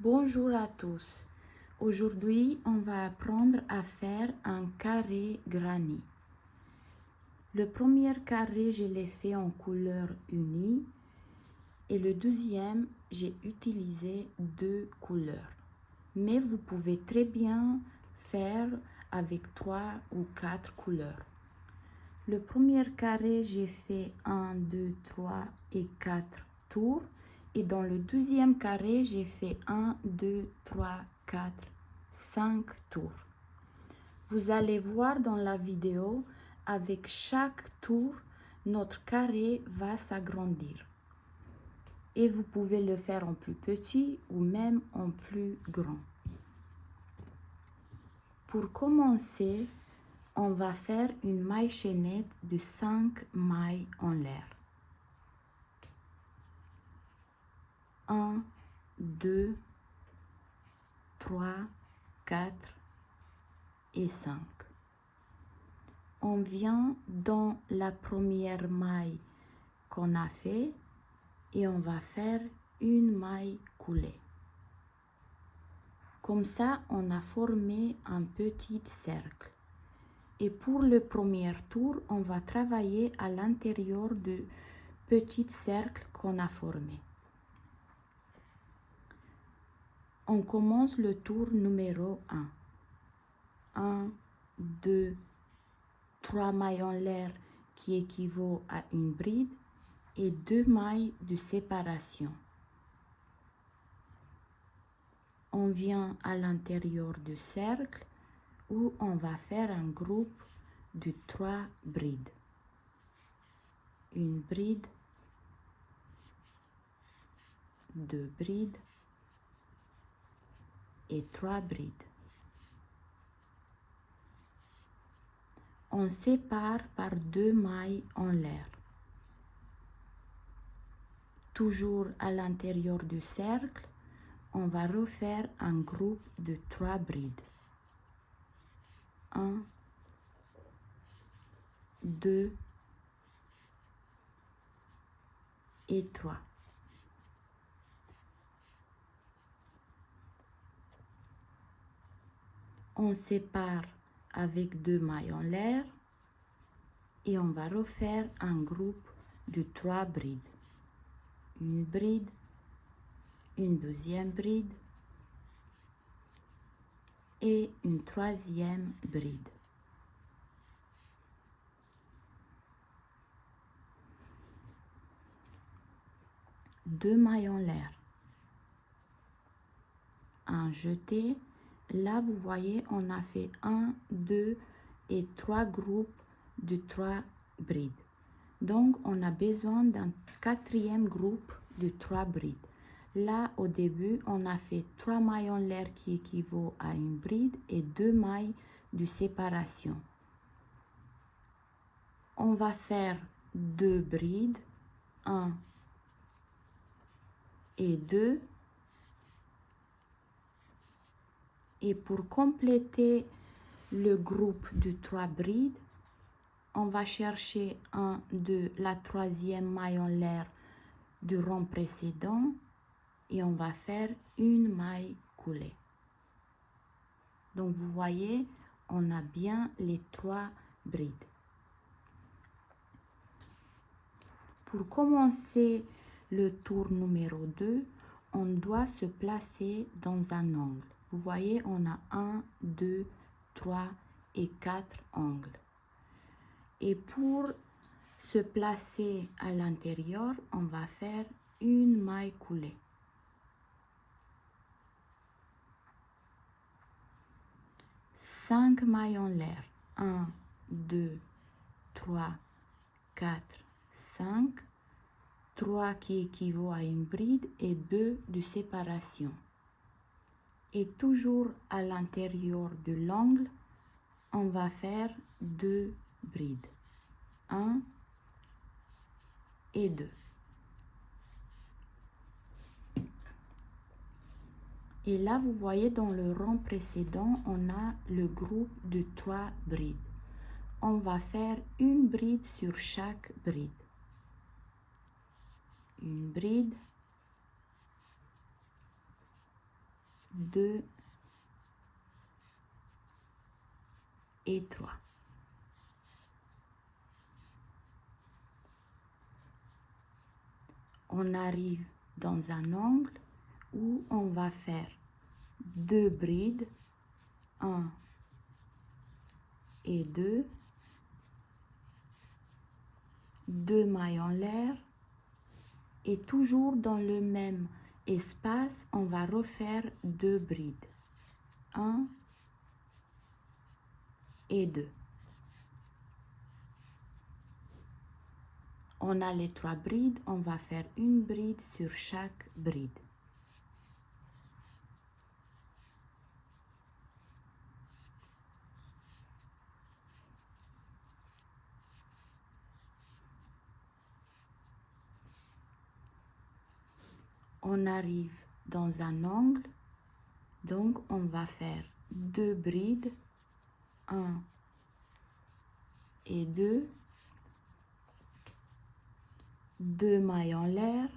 Bonjour à tous. Aujourd'hui, on va apprendre à faire un carré granit. Le premier carré, je l'ai fait en couleur unie et le deuxième, j'ai utilisé deux couleurs. Mais vous pouvez très bien faire avec 3 ou 4 couleurs. Le premier carré, j'ai fait 1, 2, 3 et 4 tours. Et dans le deuxième carré, j'ai fait 1, 2, 3, 4, 5 tours. Vous allez voir dans la vidéo, avec chaque tour, notre carré va s'agrandir. Et vous pouvez le faire en plus petit ou même en plus grand. Pour commencer, on va faire une maille chaînette de 5 mailles en l'air. 1, 2, 3, 4 et 5. On vient dans la première maille qu'on a fait et on va faire une maille coulée. Comme ça, on a formé un petit cercle. Et pour le premier tour, on va travailler à l'intérieur du petit cercle qu'on a formé. On commence le tour numéro 1. 1, 2, 3 mailles en l'air qui équivaut à une bride et 2 mailles de séparation. On vient à l'intérieur du cercle où on va faire un groupe de 3 brides. Une bride, 2 brides et 3 brides. On sépare par 2 mailles en l'air. Toujours à l'intérieur du cercle, on va refaire un groupe de 3 brides. 1, 2 et 3. On sépare avec 2 mailles en l'air et on va refaire un groupe de 3 brides. Une bride, une deuxième bride et une troisième bride. Deux mailles en l'air. Un jeté. Là, vous voyez, on a fait 1, 2 et 3 groupes de 3 brides. Donc, on a besoin d'un quatrième groupe de 3 brides. Là, au début, on a fait 3 mailles en l'air qui équivaut à une bride et 2 mailles de séparation. On va faire 2 brides, 1 et 2. Et pour compléter le groupe de 3 brides, on va chercher la troisième maille en l'air du rang précédent et on va faire une maille coulée. Donc vous voyez, on a bien les 3 brides. Pour commencer le tour numéro 2, on doit se placer dans un angle. Vous voyez, on a 1, 2, 3 et 4 angles. Et pour se placer à l'intérieur, on va faire une maille coulée. Cinq mailles en l'air. 1, 2, 3, 4, 5. 3 qui équivaut à une bride et 2 de séparation. Et toujours à l'intérieur de l'angle, on va faire 2 brides. 1 et 2. Et là, vous voyez dans le rang précédent, on a le groupe de 3 brides. On va faire une bride sur chaque bride. Une bride, 2 et 3. On arrive dans un angle où on va faire 2 brides, 1 et 2, 2 mailles en l'air, et toujours dans le même espace, on va refaire 2 brides, 1 et 2. On a les 3 brides, on va faire une bride sur chaque bride. On arrive dans un angle, donc on va faire 2 brides, 1 et 2, 2 mailles en l'air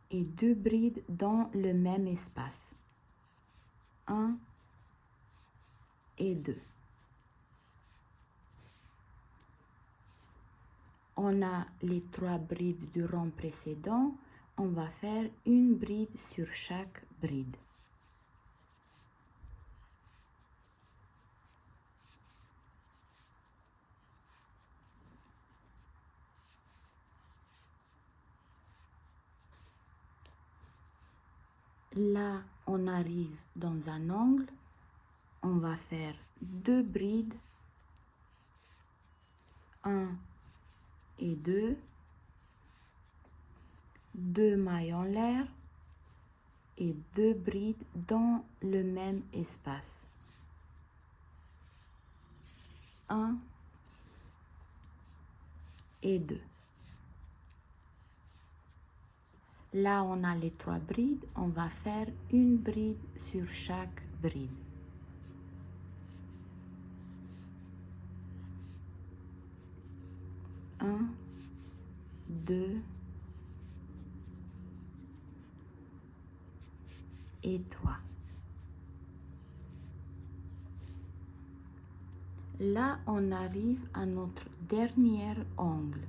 et 2 brides dans le même espace, 1 et 2. On a les 3 brides du rang précédent, on va faire une bride sur chaque bride. Là, on arrive dans un angle, on va faire 2 brides, 1 et 2, 2 mailles en l'air et 2 brides dans le même espace, 1 et 2. Là, on a les 3 brides, on va faire une bride sur chaque bride. Un, 2 et 3. Là, on arrive à notre dernier angle.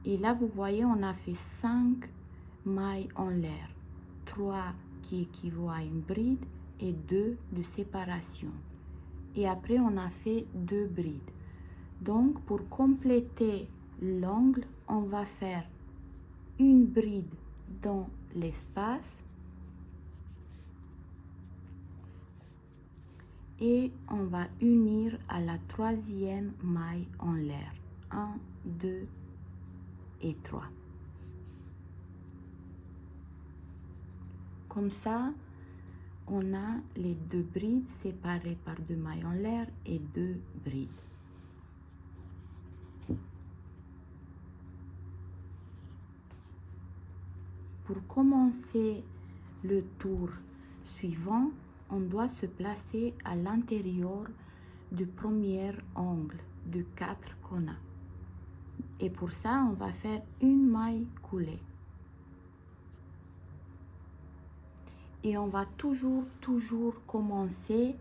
Et là, vous voyez, on a fait 5 mailles en l'air. 3 qui équivaut à une bride et 2 de séparation. Et après, on a fait 2 brides. Donc, pour compléter l'angle, on va faire une bride dans l'espace et on va unir à la 3e maille en l'air. 1, 2 et 3. Comme ça, on a les 2 brides séparées par 2 mailles en l'air et 2 brides. Pour commencer le tour suivant, on doit se placer à l'intérieur du premier angle de 4 qu'on a. Et pour ça, on va faire une maille coulée. Et on va toujours commencer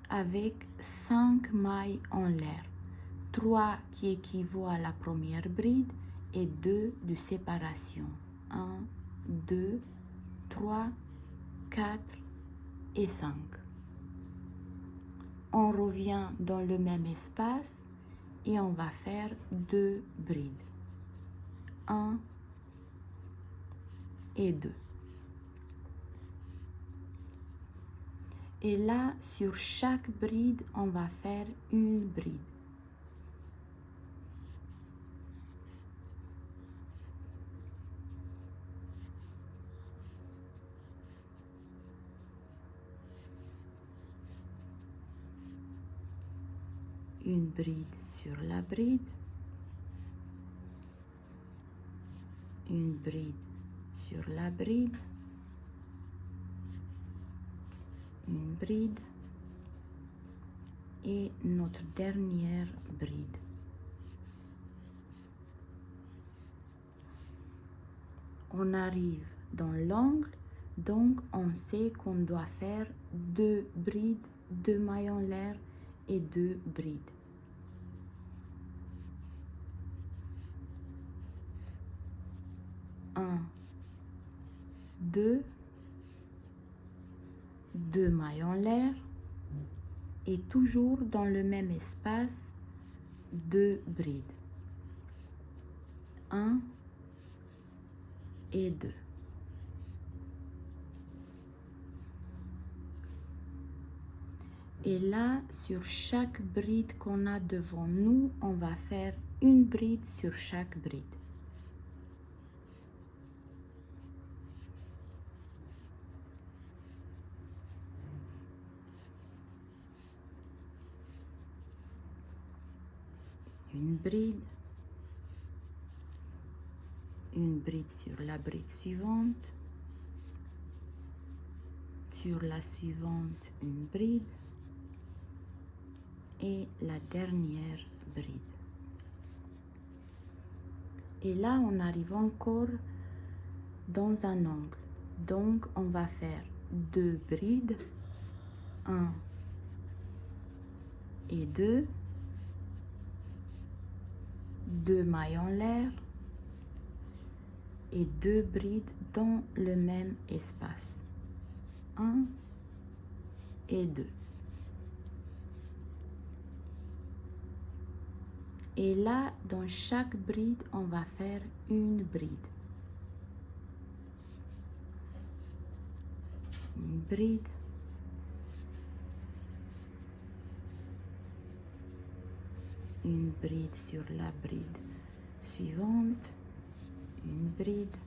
avec 5 mailles en l'air. 3 qui équivaut à la première bride et 2 de séparation. 1, 2, 3, 4 et 5. On revient dans le même espace et on va faire 2 brides. 1 et 2. Et là, sur chaque bride, on va faire une bride. Une bride sur la bride, une bride sur la bride, une bride et notre dernière bride. On arrive dans l'angle, Donc, on sait qu'on doit faire 2 brides, 2 mailles en l'air et 2 brides. Un, 2, 2 mailles en l'air et toujours dans le même espace, 2 brides. 1 et 2. Et là, sur chaque bride qu'on a devant nous, on va faire une bride sur chaque bride. Une bride sur la bride suivante, sur la suivante une bride et la dernière bride. Et là, on arrive encore dans un angle. Donc, on va faire 2 brides, 1 et 2, 2 mailles en l'air et 2 brides dans le même espace. 1 et 2. Et là, dans chaque bride, on va faire une bride. Une bride. Une bride sur la bride suivante. Une bride.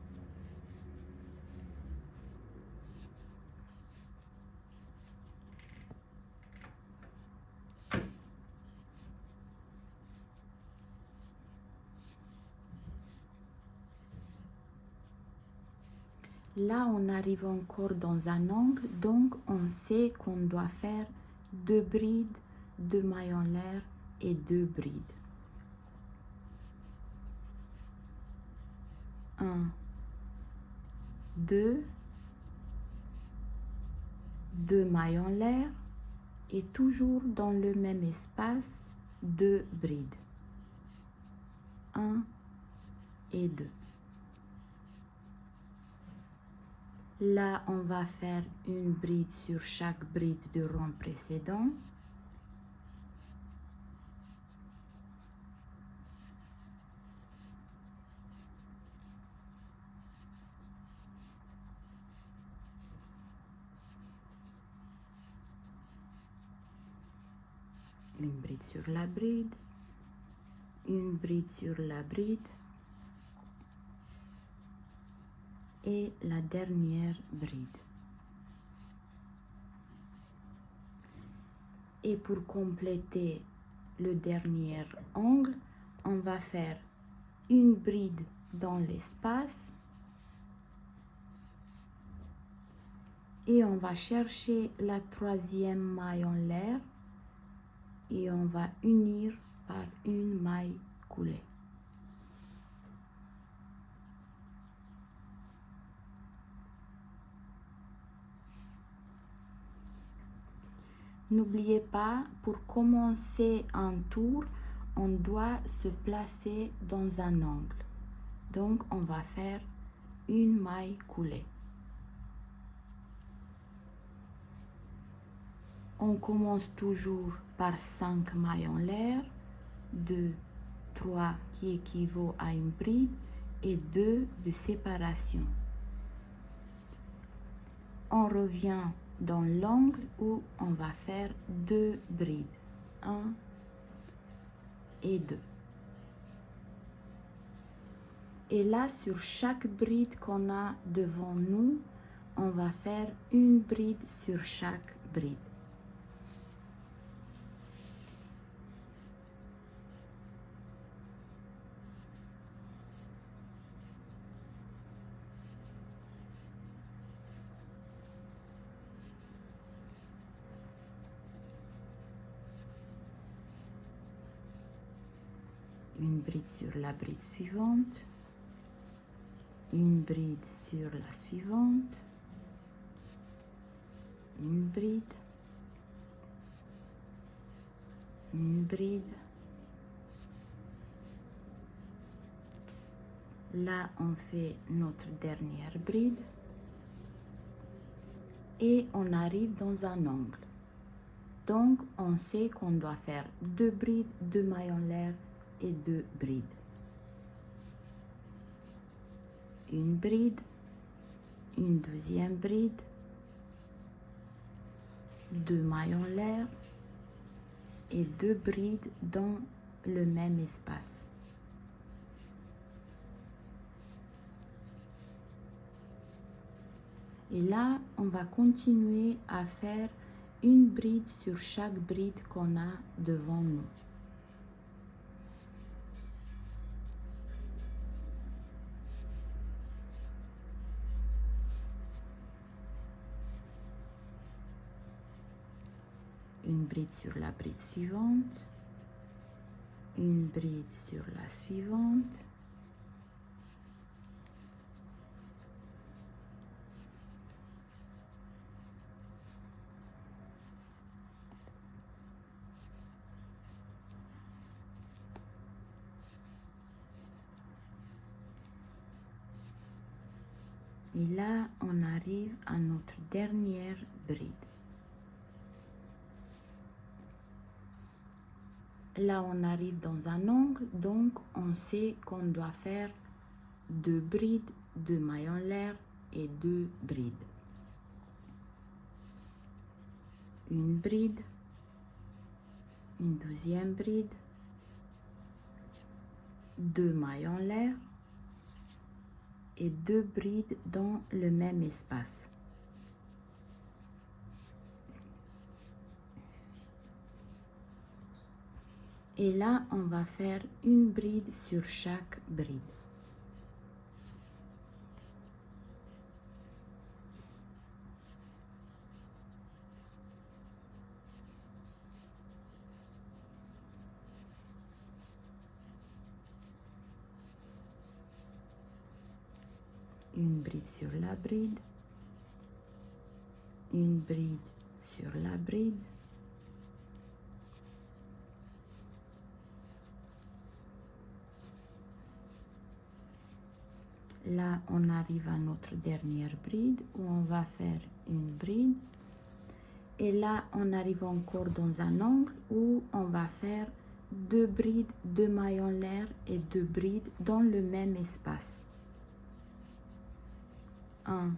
Là, on arrive encore dans un angle, donc on sait qu'on doit faire 2 brides, 2 mailles en l'air et 2 brides. 1, 2, 2 mailles en l'air et toujours dans le même espace, 2 brides. 1 et 2. Là, on va faire une bride sur chaque bride du rang précédent. Une bride sur la bride, une bride sur la bride et la dernière bride. Et pour compléter le dernier angle, on va faire une bride dans l'espace et on va chercher la 3e maille en l'air et on va unir par une maille coulée. N'oubliez pas, pour commencer un tour, on doit se placer dans un angle. Donc, on va faire une maille coulée. On commence toujours par 5 mailles en l'air, 2, 3 qui équivaut à une bride et 2 de séparation. On revient dans l'angle où on va faire 2 brides, 1 et 2. Et là, sur chaque bride qu'on a devant nous, on va faire une bride sur chaque bride. Une bride sur la bride suivante, une bride sur la suivante une bride, une bride. Là, on fait notre dernière bride et on arrive dans un angle. Donc, on sait qu'on doit faire 2 brides, 2 mailles en l'air et 2 brides. Une bride, une deuxième bride, 2 mailles en l'air et 2 brides dans le même espace. Et là, on va continuer à faire une bride sur chaque bride qu'on a devant nous. Une bride sur la bride suivante, une bride sur la suivante, et là on arrive à notre dernière bride. Là on arrive dans un angle, donc on sait qu'on doit faire 2 brides, 2 mailles en l'air et 2 brides. Une bride, une deuxième bride, 2 mailles en l'air et 2 brides dans le même espace. Et là, on va faire une bride sur chaque bride. Une bride sur la bride, une bride sur la bride, là on arrive à notre dernière bride où on va faire une bride et là on arrive encore dans un angle où on va faire 2 brides, 2 mailles en l'air et 2 brides dans le même espace. 1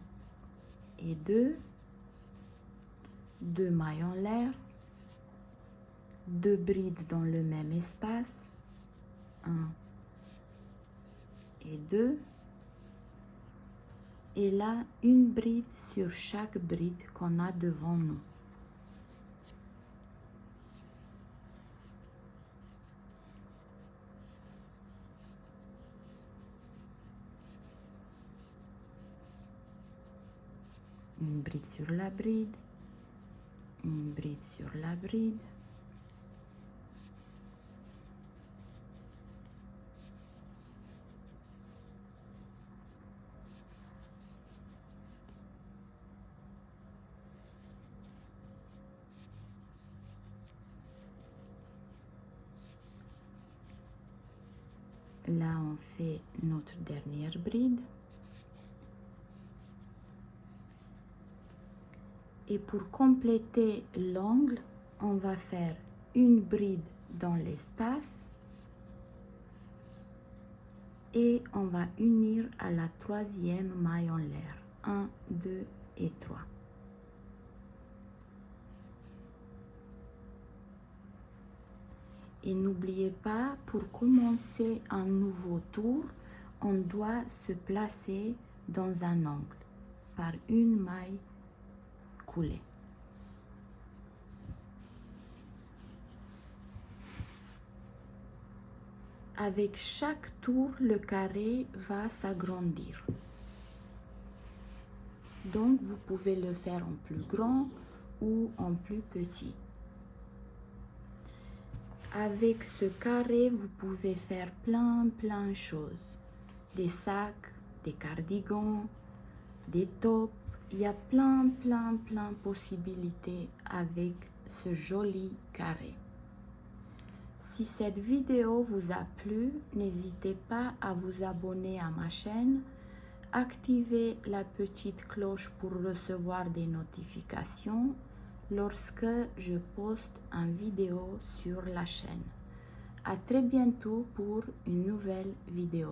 et 2, 2 mailles en l'air, 2 brides dans le même espace, 1 et 2, et là une bride sur chaque bride qu'on a devant nous. Une bride sur la bride, une bride sur la bride, là on fait notre dernière bride. Et pour compléter l'angle, on va faire une bride dans l'espace et on va unir à la 3e maille en l'air. 1, 2 et 3. Et n'oubliez pas, pour commencer un nouveau tour, on doit se placer dans un angle par une maille coulée. Avec chaque tour, le carré va s'agrandir. Donc, vous pouvez le faire en plus grand ou en plus petit. Avec ce carré, vous pouvez faire plein de choses. Des sacs, des cardigans, des tops, Il y a plein de possibilités avec ce joli carré. Si cette vidéo vous a plu, n'hésitez pas à vous abonner à ma chaîne, activez la petite cloche pour recevoir des notifications lorsque je poste une vidéo sur la chaîne. À très bientôt pour une nouvelle vidéo.